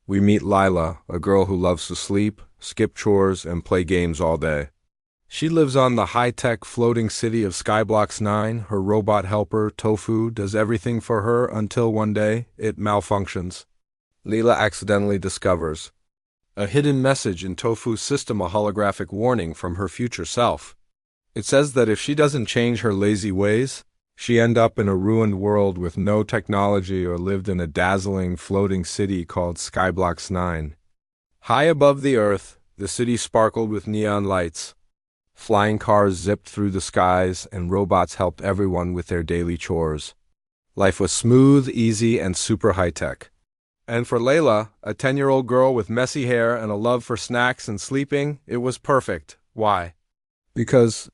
We meet Lila, a girl who loves to sleep, skip chores, and play games all day. She lives on the high-tech floating city of Skyblocks 9. Her robot helper, Tofu, does everything for her until one day it malfunctions. Lila accidentally discovers a hidden message in Tofu's system, a holographic warning from her future self. It says that if she doesn't change her lazy ways, she end up in a ruined world with no technology or lived in a dazzling floating city called Skyblocks 9. High above the earth, the city sparkled with neon lights. Flying cars zipped through the skies, and robots helped everyone with their daily chores. Life was smooth, easy, and super high-tech. And for Layla, a 10-year-old girl with messy hair and a love for snacks and sleeping, it was perfect. Why? Because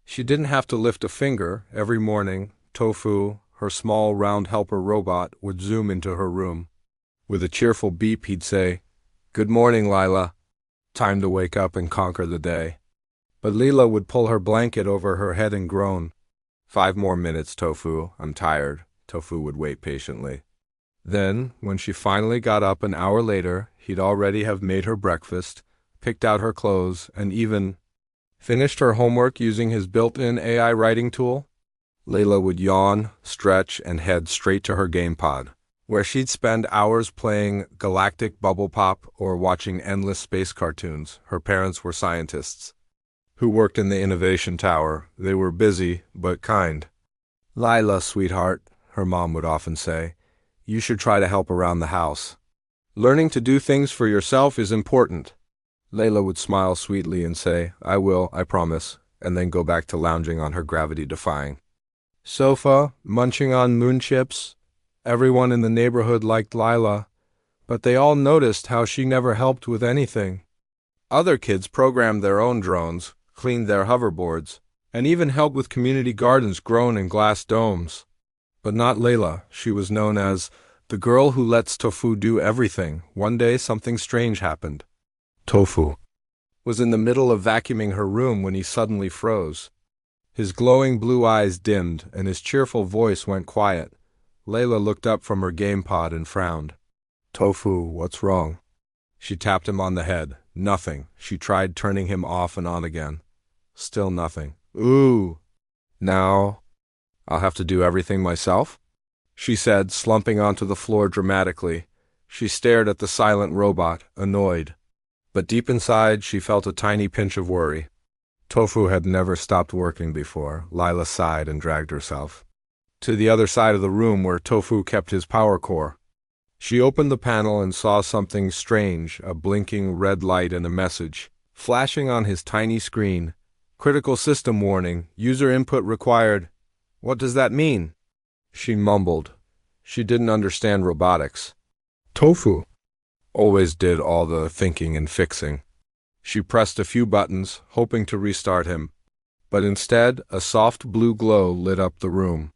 she didn't have to lift a finger. Every morning, Tofu, her small round helper robot, would zoom into her room. With a cheerful beep, he'd say, "Good morning, Lila. Time to wake up and conquer the day." But Lila would pull her blanket over her head and groan. "5 more minutes, Tofu. I'm tired." Tofu would wait patiently. Then, when she finally got up an hour later, he'd already have made her breakfast, picked out her clothes, and even finished her homework using his built-in AI writing tool. Layla would yawn, stretch, and head straight to her game pod, where she'd spend hours playing Galactic Bubble Pop or watching endless space cartoons. Her parents were scientists who worked in the Innovation Tower. They were busy, but kind. "Lila, sweetheart," her mom would often say, "you should try to help around the house. Learning to do things for yourself is important." Layla would smile sweetly and say, "I will, I promise," and then go back to lounging on her gravity-defying sofa, munching on moon chips. Everyone in the neighborhood liked Lila, but they all noticed how she never helped with anything. Other kids programmed their own drones, cleaned their hoverboards, and even helped with community gardens grown in glass domes. But not Layla. She was known as the girl who lets Tofu do everything. One day, something strange happened. Tofu was in the middle of vacuuming her room when he suddenly froze. His glowing blue eyes dimmed, and his cheerful voice went quiet. Layla looked up from her game pod and frowned. "Tofu, what's wrong?" She tapped him on the head. Nothing. She tried turning him off and on again. Still nothing. "Ooh. Now I'll have to do everything myself?" she said, slumping onto the floor dramatically. She stared at the silent robot, annoyed. But deep inside, she felt a tiny pinch of worry. Tofu had never stopped working before. Lila sighed and dragged herself to the other side of the room where Tofu kept his power core. She opened the panel and saw something strange, a blinking red light and a message flashing on his tiny screen. "Critical system warning. User input required." "What does that mean?" she mumbled. She didn't understand robotics. Tofu always did all the thinking and fixing. She pressed a few buttons, hoping to restart him. But instead, a soft blue glow lit up the room.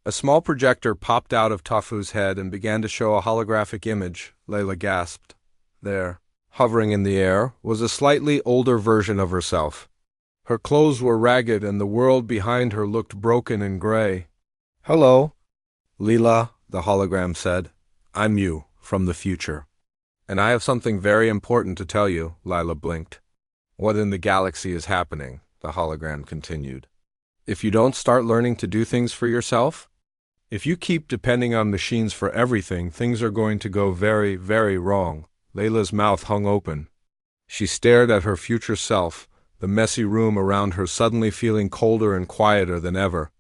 A small projector popped out of Tofu's head and began to show a holographic image. Layla gasped. There, hovering in the air, was a slightly older version of herself. Her clothes were ragged and the world behind her looked broken and gray. "Hello, Lila," the hologram said. "I'm you, from the future. And I have something very important to tell you," Lila blinked. "What in the galaxy is happening?" the hologram continued. "If you don't start learning to do things for yourself, if you keep depending on machines for everything, things are going to go very, very wrong." Layla's mouth hung open. She stared at her future self, the messy room around her suddenly feeling colder and quieter than ever.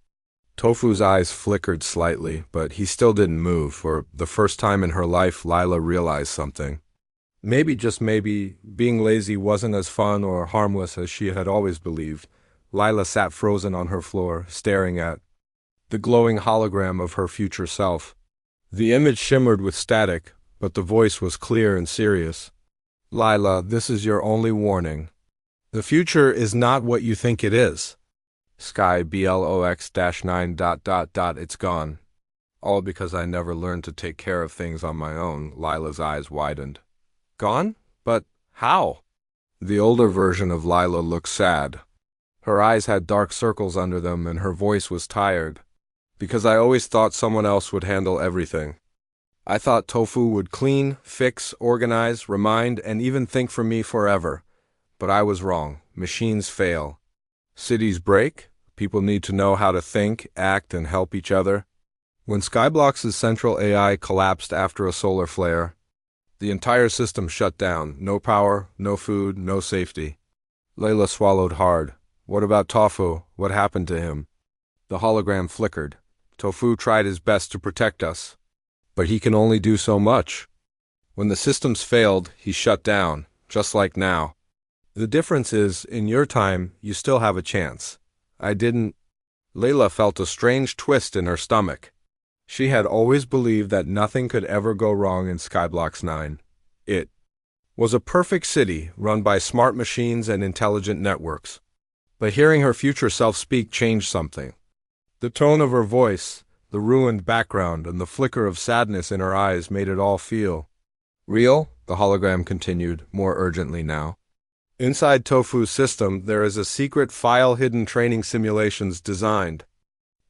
Tofu's eyes flickered slightly, but he still didn't move. For the first time in her life, Lila realized something. Maybe, just maybe, being lazy wasn't as fun or harmless as she had always believed. Lila sat frozen on her floor, staring at the glowing hologram of her future self. The image shimmered with static, but the voice was clear and serious. "Lila, this is your only warning. The future is not what you think it is. Sky BLOX-9... It's gone. All because I never learned to take care of things on my own." Lila's eyes widened. "Gone? But how?" The older version of Lila looked sad. Her eyes had dark circles under them and her voice was tired. "Because I always thought someone else would handle everything. I thought Tofu would clean, fix, organize, remind, and even think for me forever. But I was wrong. Machines fail. Cities break. People need to know how to think, act, and help each other. When Skyblock's central AI collapsed after a solar flare, the entire system shut down. No power, no food, no safety. Lila swallowed hard. What about Tofu? What happened to him? The hologram flickered. Tofu tried his best to protect us, but he can only do so much. When the systems failed, he shut down, just like now. The difference is, in your time, you still have a chance. I didn't. Layla felt a strange twist in her stomach. She had always believed that nothing could ever go wrong in Skyblock 9. It was a perfect city, run by smart machines and intelligent networks. But hearing her future self speak changed something. The tone of her voice, the ruined background, and the flicker of sadness in her eyes made it all feel real. The hologram continued, more urgently now. Inside Tofu's system, there is a secret file hidden training simulations designed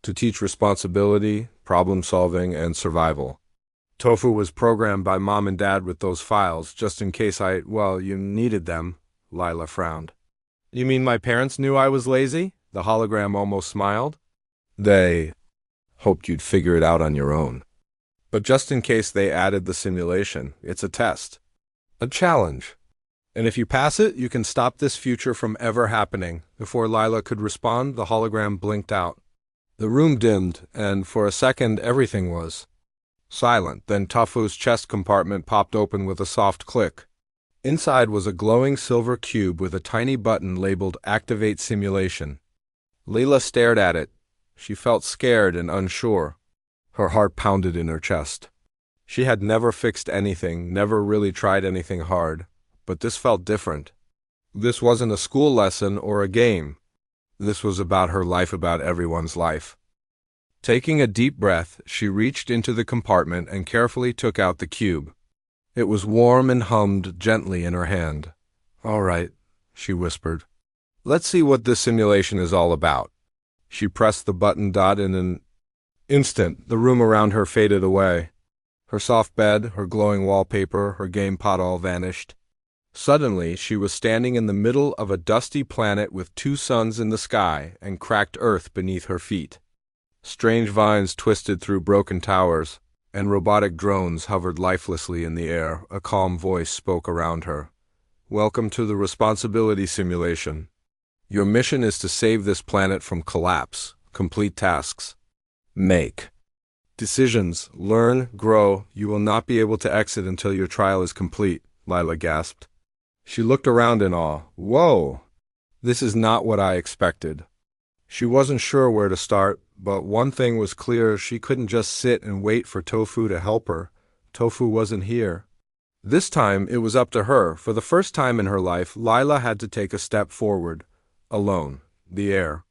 to teach responsibility, problem-solving, and survival. Tofu was programmed by Mom and Dad with those files, just in case you needed them. Lila frowned. You mean my parents knew I was lazy? The hologram almost smiled. They hoped you'd figure it out on your own. But just in case, they added the simulation. It's a test. A challenge. And if you pass it, you can stop this future from ever happening. Before Lila could respond, the hologram blinked out. The room dimmed, and for a second everything was silent. Then Tofu's chest compartment popped open with a soft click. Inside was a glowing silver cube with a tiny button labeled Activate Simulation. Lila stared at it. She felt scared and unsure. Her heart pounded in her chest. She had never fixed anything, never really tried anything hard. But this felt different. This wasn't a school lesson or a game. This was about her life, about everyone's life. Taking a deep breath, she reached into the compartment and carefully took out the cube. It was warm and hummed gently in her hand. All right, she whispered. Let's see what this simulation is all about. She pressed the button. In an instant, the room around her faded away. Her soft bed, her glowing wallpaper, her game pot all vanished. Suddenly, she was standing in the middle of a dusty planet with 2 suns in the sky and cracked earth beneath her feet. Strange vines twisted through broken towers, and robotic drones hovered lifelessly in the air. A calm voice spoke around her. Welcome to the responsibility simulation. Your mission is to save this planet from collapse. Complete tasks. Make decisions. Learn, grow. You will not be able to exit until your trial is complete, Lila gasped. She looked around in awe. Whoa! This is not what I expected. She wasn't sure where to start, but one thing was clear: she couldn't just sit and wait for Tofu to help her. Tofu wasn't here. This time, it was up to her. For the first time in her life, Lila had to take a step forward. Alone. The air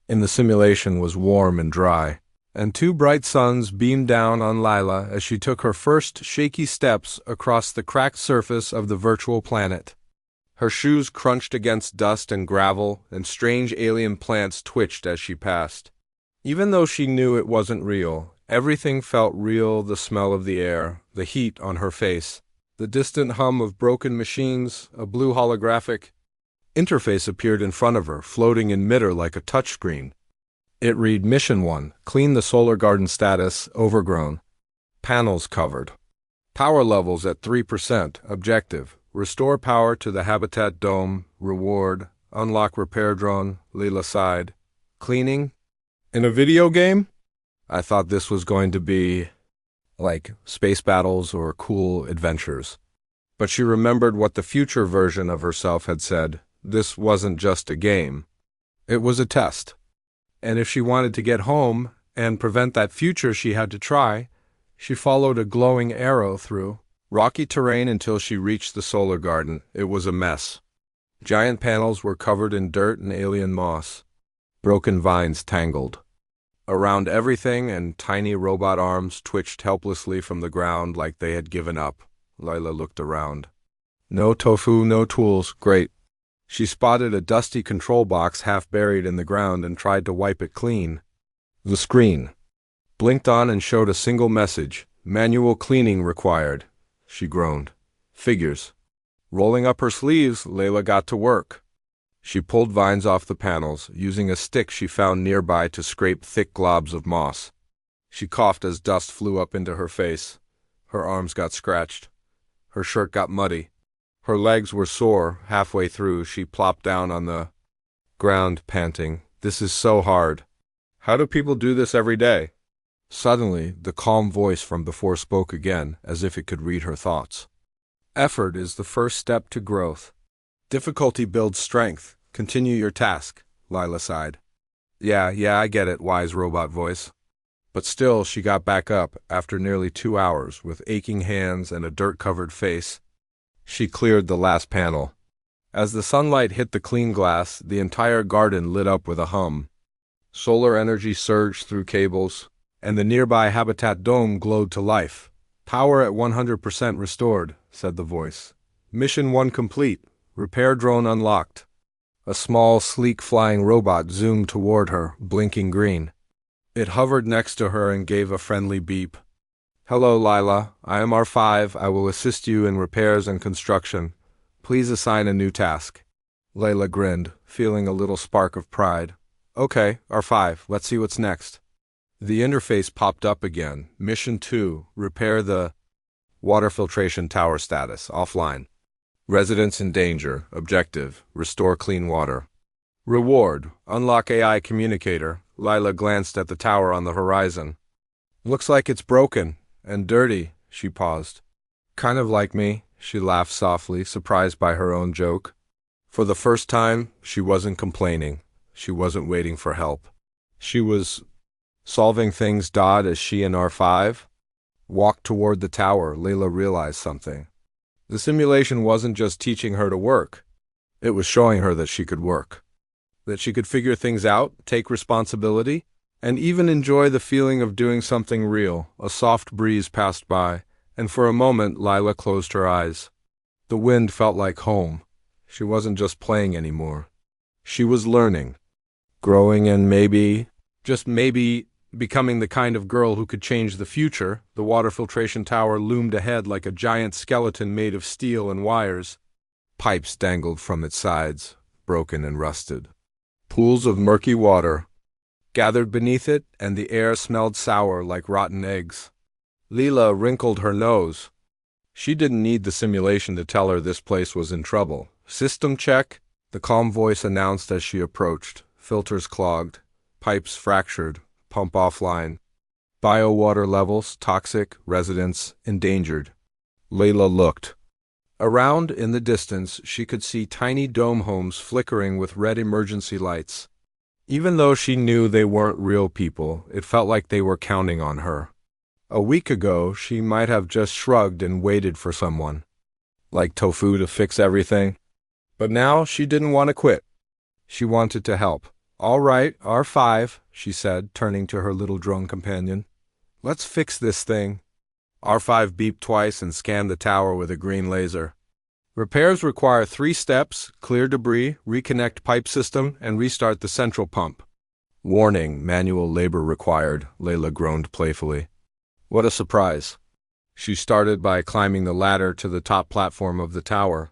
in the simulation was warm and dry, and 2 bright suns beamed down on Lila as she took her first shaky steps across the cracked surface of the virtual planet. Her shoes crunched against dust and gravel, and strange alien plants twitched as she passed. Even though she knew it wasn't real, everything felt real: the smell of the air, the heat on her face, the distant hum of broken machines. A blue holographic interface appeared in front of her, floating in midair like a touchscreen. It read, Mission 1, clean the solar garden status, overgrown. Panels covered. Power levels at 3%, objective. Restore power to the habitat dome, reward. Unlock repair drone. Lila sighed. Cleaning? In a video game? I thought this was going to be like space battles or cool adventures. But she remembered what the future version of herself had said. This wasn't just a game. It was a test. And if she wanted to get home and prevent that future, she had to try. She followed a glowing arrow through rocky terrain until she reached the solar garden. It was a mess. Giant panels were covered in dirt and alien moss. Broken vines tangled around everything, and tiny robot arms twitched helplessly from the ground like they had given up. Lila looked around. No Tofu, no tools. Great. She spotted a dusty control box half buried in the ground and tried to wipe it clean. The screen blinked on and showed a single message: Manual cleaning required, she groaned. Figures. Rolling up her sleeves, Lila got to work. She pulled vines off the panels, using a stick she found nearby to scrape thick globs of moss. She coughed as dust flew up into her face. Her arms got scratched. Her shirt got muddy. Her legs were sore. Halfway through, she plopped down on the ground, panting. This is so hard. How do people do this every day? Suddenly, the calm voice from before spoke again, as if it could read her thoughts. Effort is the first step to growth. Difficulty builds strength. Continue your task, Lila sighed. Yeah, I get it, wise robot voice. But still, she got back up after nearly 2 hours with aching hands and a dirt-covered face. She cleared the last panel. As the sunlight hit the clean glass, the entire garden lit up with a hum. Solar energy surged through cables, and the nearby habitat dome glowed to life. Power at 100% restored, said the voice. Mission 1 complete. Repair drone unlocked. A small, sleek flying robot zoomed toward her, blinking green. It hovered next to her and gave a friendly beep. Hello, Lila. I am R5. I will assist you in repairs and construction. Please assign a new task. Layla grinned, feeling a little spark of pride. Okay, R5. Let's see what's next. The interface popped up again. Mission 2. Repair the water filtration tower status. Offline. Residents in danger. Objective. Restore clean water. Reward. Unlock AI communicator. Lila glanced at the tower on the horizon. Looks like it's broken and dirty, she paused. Kind of like me, she laughed softly, surprised by her own joke. For the first time, she wasn't complaining. She wasn't waiting for help. She was solving things. As she and R5 walked toward the tower, Lila realized something. The simulation wasn't just teaching her to work. It was showing her that she could work. That she could figure things out, take responsibility, and even enjoy the feeling of doing something real. A soft breeze passed by, and for a moment Lila closed her eyes. The wind felt like home. She wasn't just playing anymore. She was learning, growing, and maybe, just maybe, becoming the kind of girl who could change the future. The water filtration tower loomed ahead like a giant skeleton made of steel and wires. Pipes dangled from its sides, broken and rusted. Pools of murky water gathered beneath it, and the air smelled sour like rotten eggs. Lila wrinkled her nose. She didn't need the simulation to tell her this place was in trouble. System check, the calm voice announced as she approached. Filters clogged, pipes fractured, pump offline. Bio-water levels toxic, residents endangered. Layla looked. Around in the distance, she could see tiny dome homes flickering with red emergency lights. Even though she knew they weren't real people, it felt like they were counting on her. A week ago, she might have just shrugged and waited for someone, like Tofu, to fix everything. But now she didn't want to quit. She wanted to help. All right, R5, she said, turning to her little drone companion. Let's fix this thing. R5 beeped twice and scanned the tower with a green laser. Repairs require 3 steps: clear debris, reconnect pipe system, and restart the central pump. Warning, manual labor required, Layla groaned playfully. What a surprise. She started by climbing the ladder to the top platform of the tower.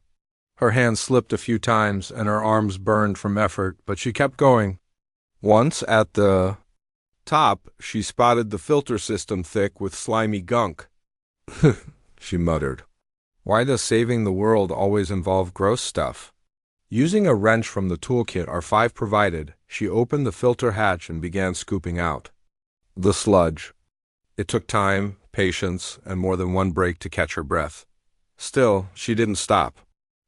Her hands slipped a few times and her arms burned from effort, but she kept going. Once at the top, she spotted the filter system thick with slimy gunk. She muttered. Why does saving the world always involve gross stuff? Using a wrench from the toolkit R5 provided, she opened the filter hatch and began scooping out the sludge. It took time, patience, and more than one break to catch her breath. Still, she didn't stop.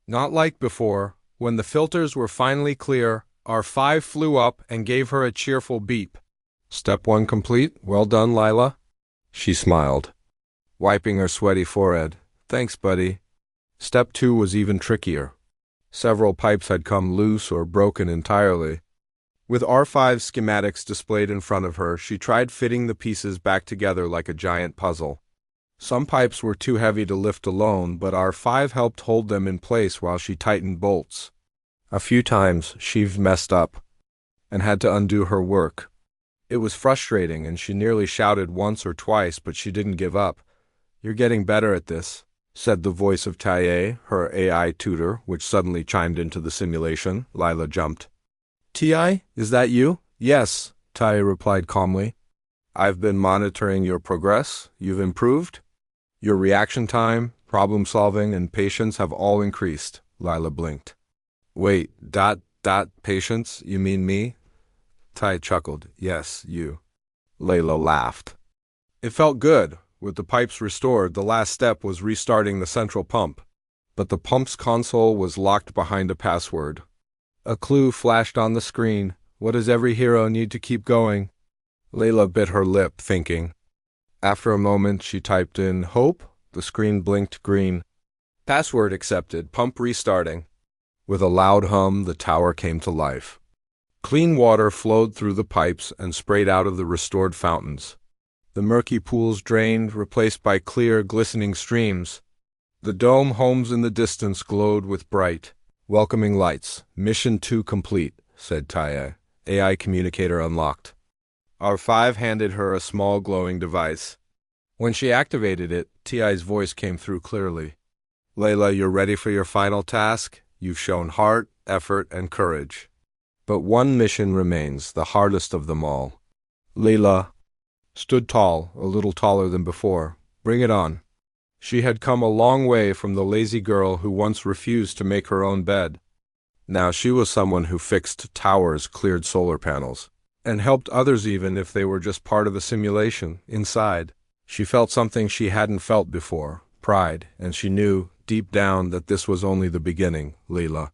Not like before. When the filters were finally clear, R5 flew up and gave her a cheerful beep. Step 1 complete. Well done, Lila. She smiled, wiping her sweaty forehead. Thanks, buddy. Step 2 was even trickier. Several pipes had come loose or broken entirely. With R5's schematics displayed in front of her, she tried fitting the pieces back together like a giant puzzle. Some pipes were too heavy to lift alone, but R5 helped hold them in place while she tightened bolts. A few times, she messed up and had to undo her work. It was frustrating, and she nearly shouted once or twice, but she didn't give up. You're getting better at this, said the voice of Taye, her AI tutor, which suddenly chimed into the simulation. Lila jumped. Ti, is that you? Yes, Taye replied calmly. I've been monitoring your progress. You've improved. Your reaction time, problem solving, and patience have all increased. Lila blinked. Wait, patience? You mean me? Taye chuckled. Yes, you. Layla laughed. It felt good. With the pipes restored, the last step was restarting the central pump. But the pump's console was locked behind a password. A clue flashed on the screen. What does every hero need to keep going? Layla bit her lip, thinking. After a moment, she typed in hope. The screen blinked green. Password accepted. Pump restarting. With a loud hum, the tower came to life. Clean water flowed through the pipes and sprayed out of the restored fountains. The murky pools drained, replaced by clear, glistening streams. The dome homes in the distance glowed with bright, welcoming lights. Mission 2 complete, said Taye. AI communicator unlocked. R5 handed her a small glowing device. When she activated it, Ti's voice came through clearly. Layla, you're ready for your final task? You've shown heart, effort, and courage. But one mission remains, the hardest of them all. Lila stood tall, a little taller than before. Bring it on. She had come a long way from the lazy girl who once refused to make her own bed. Now she was someone who fixed towers, cleared solar panels, and helped others even if they were just part of the simulation. Inside, she felt something she hadn't felt before, pride, and she knew, deep down, that this was only the beginning. Lila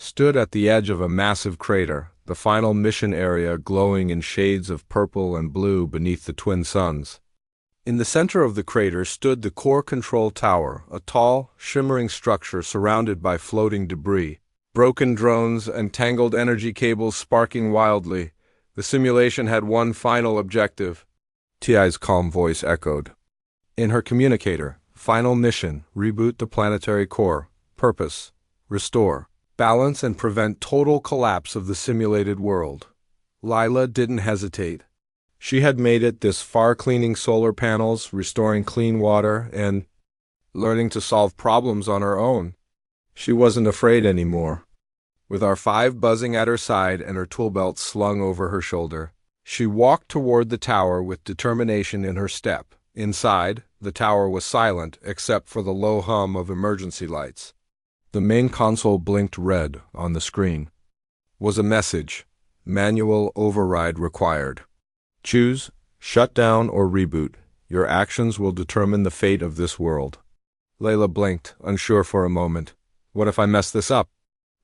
stood at the edge of a massive crater, the final mission area glowing in shades of purple and blue beneath the twin suns. In the center of the crater stood the core control tower, a tall, shimmering structure surrounded by floating debris, broken drones and tangled energy cables sparking wildly. The simulation had one final objective. Ti's calm voice echoed. In her communicator, final mission, reboot the planetary core. Purpose, restore, balance and prevent total collapse of the simulated world. Lila didn't hesitate. She had made it this far, cleaning solar panels, restoring clean water, and learning to solve problems on her own. She wasn't afraid anymore. With R5 buzzing at her side and her tool belt slung over her shoulder, she walked toward the tower with determination in her step. Inside, the tower was silent except for the low hum of emergency lights. The main console blinked red on the screen. Was a message. Manual override required. Choose, shut down, or reboot. Your actions will determine the fate of this world. Layla blinked, unsure for a moment. What if I mess this up?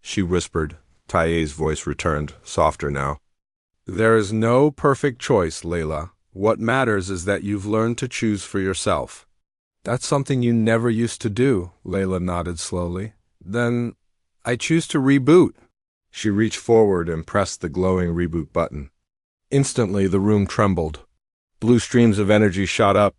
She whispered. Taye's voice returned, softer now. There is no perfect choice, Layla. What matters is that you've learned to choose for yourself. That's something you never used to do, Layla nodded slowly. Then, I choose to reboot. She reached forward and pressed the glowing reboot button. Instantly, the room trembled. Blue streams of energy shot up,